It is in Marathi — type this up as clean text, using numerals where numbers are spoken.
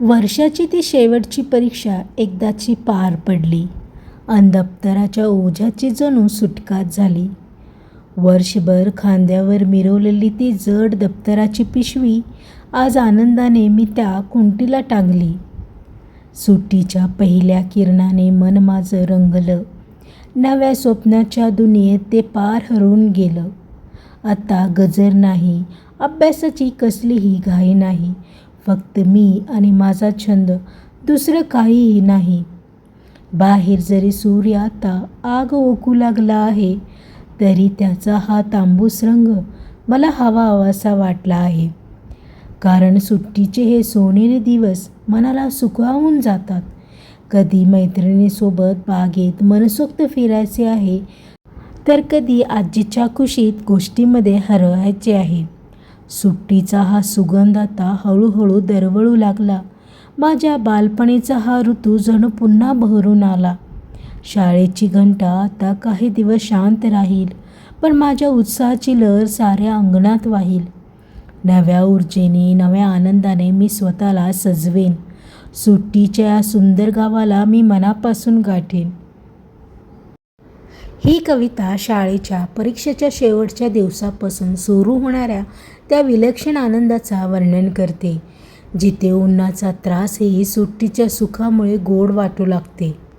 वर्षाची ती शेवटची परीक्षा एकदाची पार पडली आणि दप्तराच्या ओझ्याची जणू सुटकाच झाली. वर्षभर खांद्यावर मिरवलेली ती जड दप्तराची पिशवी आज आनंदाने मी त्या कुंडीला टांगली. सुट्टीच्या पहिल्या किरणाने मन माझं रंगलं. नव्या स्वप्नाच्या दुनियेत ते पार हरवून गेलं. आता गजर नाही, अभ्यासाची कसलीही घाई नाही. फक्त मी आणि माझा छंद, दुसरं काहीही नाही. बाहेर जरी सूर्य आता आग ओकू लागला आहे, तरी त्याचा हा तांबूस रंग मला हवाहवासा वाटला आहे. कारण सुट्टीचे हे सोनेरी दिवस मनाला सुखावून जातात. कधी मैत्रिणीसोबत बागेत मनसोक्त फिरायचे आहे, तर कधी आजीच्या कुशीत गोष्टीमध्ये हरवायचे आहे. सुट्टीचा हा सुगंध आता हळूहळू दरवळू लागला. माझ्या बालपणीचा हा ऋतू जणू पुन्हा बहरून आला. शाळेची घंटा आता काही दिवस शांत राहील, पण माझ्या उत्साहाची लहर साऱ्या अंगणात वाहील. नव्या ऊर्जेने, नव्या आनंदाने मी स्वतःला सजवेन. सुट्टीच्या या सुंदर गावाला मी मनापासून गाठेन. ही कविता शाळेच्या परीक्षेच्या शेवटच्या दिवसापासून सुरू होणाऱ्या त्या विलक्षण आनंदाचा वर्णन करते, जिथे उन्हाचा त्रासही सुट्टीच्या सुखामुळे गोड वाटू लागते.